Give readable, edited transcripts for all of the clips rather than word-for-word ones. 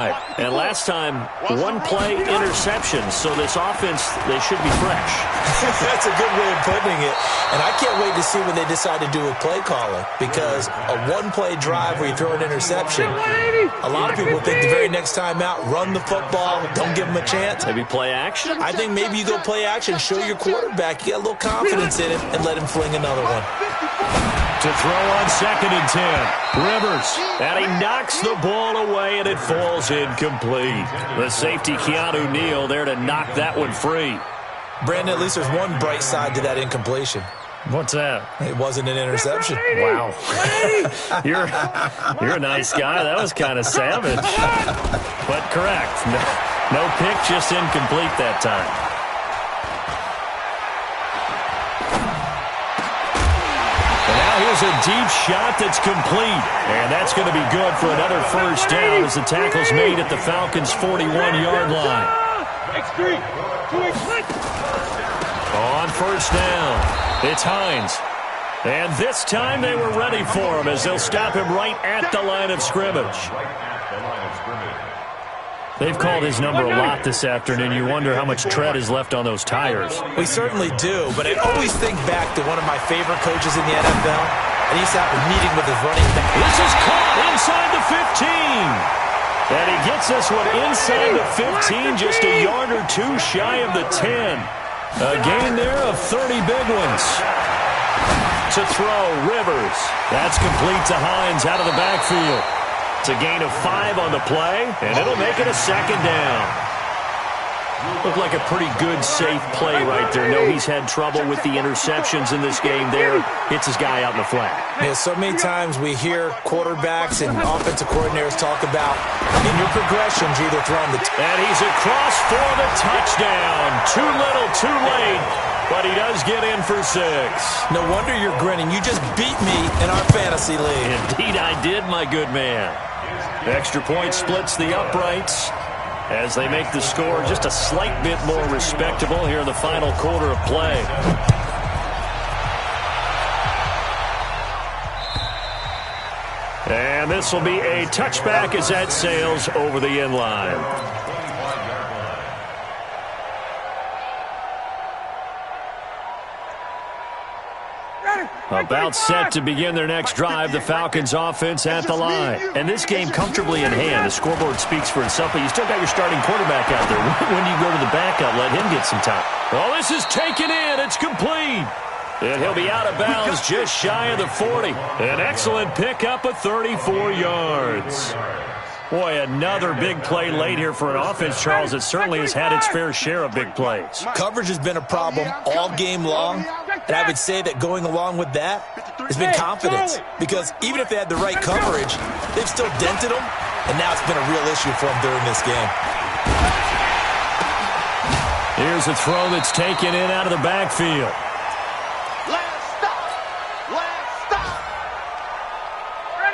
And last time, one-play interception, so this offense, they should be fresh. That's a good way of putting it. And I can't wait to see when they decide to do a play calling, because a one-play drive where you throw an interception, a lot of people think the very next time out, run the football, don't give them a chance. Maybe play action? I think maybe you go play action, show your quarterback you got a little confidence in him, and let him fling another one. To throw on 2nd and 10. Rivers. And he knocks the ball away, and it falls incomplete. The safety, Keanu Neal, there to knock that one free. Brandon, at least there's one bright side to that incompletion. What's that? It wasn't an interception. Wow. You're a nice guy. That was kind of savage. But correct. No pick, just incomplete that time. Here's a deep shot that's complete. And that's going to be good for another first down as the tackle's made at the Falcons' 41-yard line. On first down, it's Hines. And this time they were ready for him as they'll stop him right at the line of scrimmage. They've called his number a lot this afternoon. You wonder how much tread is left on those tires. We certainly do, but I always think back to one of my favorite coaches in the NFL, and he's out meeting with his running back. This is caught inside the 15. And he gets this one inside the 15, just a yard or two shy of the 10. A gain there of 30 big ones. To throw, Rivers. That's complete to Hines out of the backfield. It's a gain of 5 on the play, and it'll make it a 2nd down. Looked like a pretty good, safe play right there. No, he's had trouble with the interceptions in this game there. Hits his guy out in the flat. Yeah, so many times we hear quarterbacks and offensive coordinators talk about in your progressions, you're either throwing the... And he's across for the touchdown. Too little, too late. But he does get in for 6. No wonder you're grinning. You just beat me in our fantasy league. Indeed I did, my good man. Extra point splits the uprights as they make the score just a slight bit more respectable here in the final quarter of play. And this will be a touchback as that sails over the end line. About set to begin their next drive, the Falcons offense at the line. And this game comfortably in hand. The scoreboard speaks for itself, but you still got your starting quarterback out there. When do you go to the backup? Let him get some time. Oh, this is taken in. It's complete. And he'll be out of bounds just shy of the 40. An excellent pickup of 34 yards. Boy, another big play late here for an offense, Charles, that certainly has had its fair share of big plays. Coverage has been a problem all game long, and I would say that going along with that has been confidence, because even if they had the right coverage, they've still dented them, and now it's been a real issue for them during this game. Here's a throw that's taken in out of the backfield.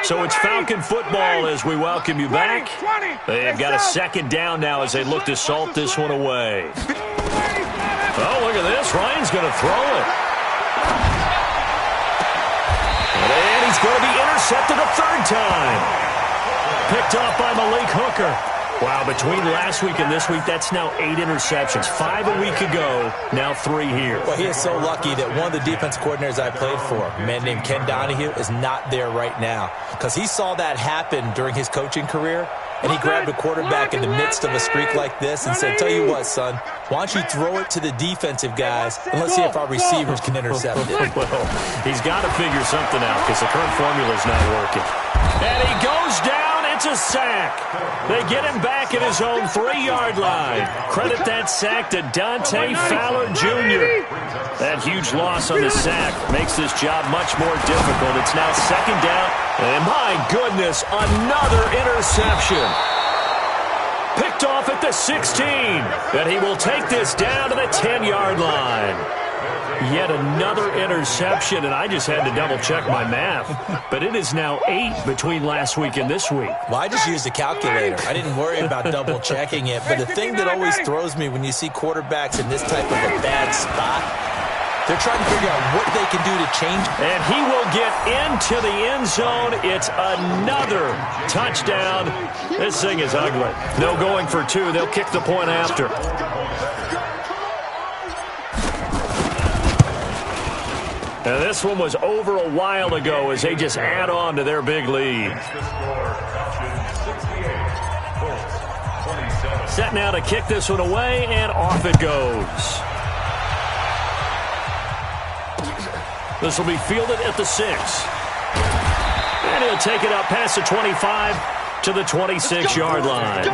So it's Falcon football as we welcome you back. They've got a 2nd down now as they look to salt this one away. Oh, look at this. Ryan's going to throw it. And he's going to be intercepted a 3rd time. Picked off by Malik Hooker. Wow, between last week and this week, that's now 8 interceptions. 5 a week ago, now 3 here. Well, he is so lucky that one of the defense coordinators I played for, a man named Ken Donahue, is not there right now, because he saw that happen during his coaching career, and he grabbed a quarterback in the midst of a streak like this and said, tell you what, son, why don't you throw it to the defensive guys, and let's see if our receivers can intercept it. Well, he's got to figure something out, because the current formula is not working. And he goes down. It's a sack. They get him back at his own 3-yard line. Credit that sack to Dante Fowler Jr. That huge loss on the sack makes this job much more difficult. It's now 2nd down. And my goodness, another interception. Picked off at the 16. And he will take this down to the 10-yard line. Yet another interception, and I just had to double-check my math. But it is now 8 between last week and this week. Well, I just used a calculator. I didn't worry about double-checking it. But the thing that always throws me when you see quarterbacks in this type of a bad spot They're trying to figure out what they can do to change. And he will get into the end zone. It's another touchdown. This thing is ugly. No going for two. They'll kick the point after. And this one was over a while ago as they just add on to their big lead. Set now to kick this one away, and off it goes. This will be fielded at the 6. And he'll take it up past the 25 to the 26-yard line.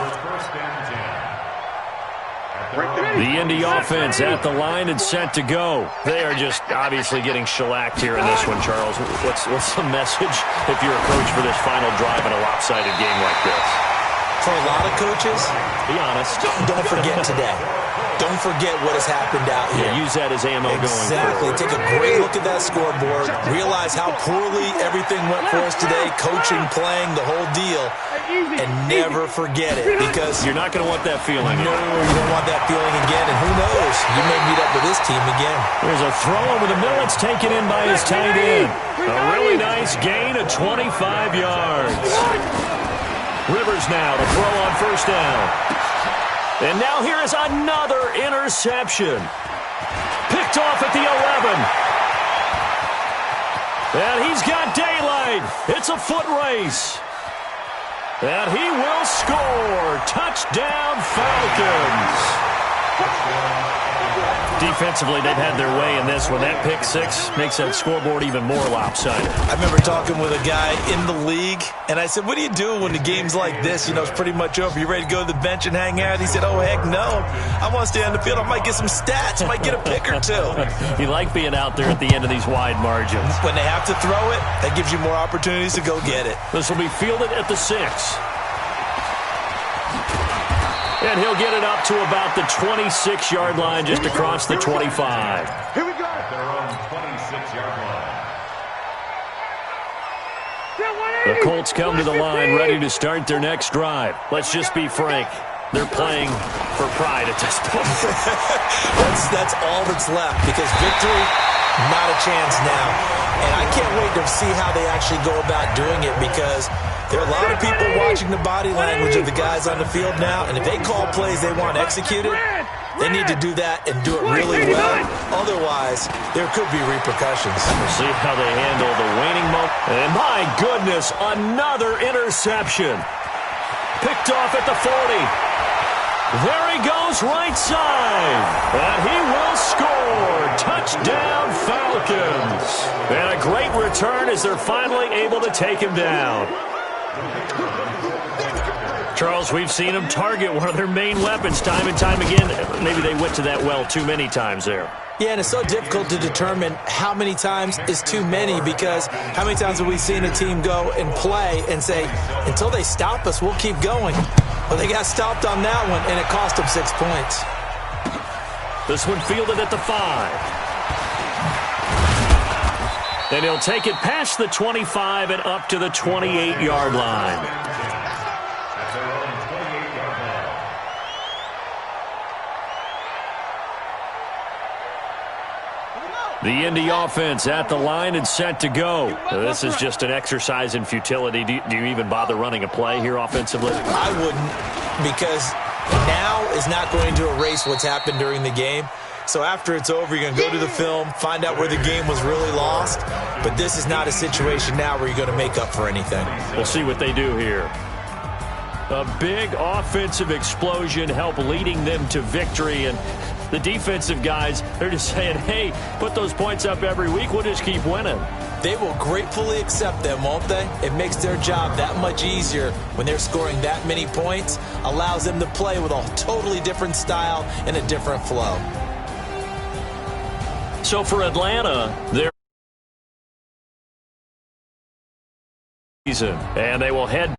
The Indy offense at the line and set to go. They are just obviously getting shellacked here in this one, Charles. What's the message if you're a coach for this final drive in a lopsided game like this? For a lot of coaches, be honest, don't forget today. Don't forget what has happened out here. Yeah, use that as ammo going forward. Exactly. Take a great look at that scoreboard. Realize how poorly everything went for us today. Coaching, playing, the whole deal. And never forget it, because you're not going to want that feeling. No, you don't want that feeling again. And who knows? You may meet up with this team again. There's a throw over the middle. It's taken in by his tight end. A really nice gain of 25 yards. Rivers now to throw on first down. And now here is another interception. Picked off at the 11. And he's got daylight. It's a foot race. And he will score. Touchdown, Falcons. Defensively, they've had their way in this one. That pick 6 makes that scoreboard even more lopsided. I remember talking with a guy in the league, and I said, what do you do when the game's like this? You know, it's pretty much over. You ready to go to the bench and hang out? He said, oh, heck no. I want to stay on the field. I might get some stats. I might get a pick or two. You like being out there at the end of these wide margins. When they have to throw it, that gives you more opportunities to go get it. This will be fielded at the 6. And he'll get it up to about the 26-yard line, just across the 25. Here we go. Their own 26-yard line. The Colts come to the line, ready to start their next drive. Let's just be frank. They're playing for pride at this point. That's all that's left, because victory, not a chance now. And I can't wait to see how they actually go about doing it, because there are a lot of people watching the body language of the guys on the field now, and if they call plays they want executed, they need to do that and do it really well. Otherwise, there could be repercussions. We'll see how they handle the waning moment. And my goodness, another interception. Picked off at the 40. There he goes, right side. And he will score. Touchdown, Falcons. And a great return as they're finally able to take him down. Charles, we've seen them target one of their main weapons time and time again. Maybe they went to that well too many times there. Yeah, and it's so difficult to determine how many times is too many, because how many times have we seen a team go and play and say, until they stop us, we'll keep going. Well, they got stopped on that one, and it cost them 6 points. This one fielded at the 5. And he'll take it past the 25 and up to the 28-yard line. The Indy offense at the line and set to go. This is just an exercise in futility. Do you even bother running a play here offensively? I wouldn't, because now is not going to erase what's happened during the game. So after it's over, you're going to go to the film, find out where the game was really lost. But this is not a situation now where you're going to make up for anything. We'll see what they do here. A big offensive explosion help leading them to victory. And the defensive guys, they're just saying, hey, put those points up every week. We'll just keep winning. They will gratefully accept them, won't they? It makes their job that much easier when they're scoring that many points. Allows them to play with a totally different style and a different flow. So for Atlanta, they're season, and they will head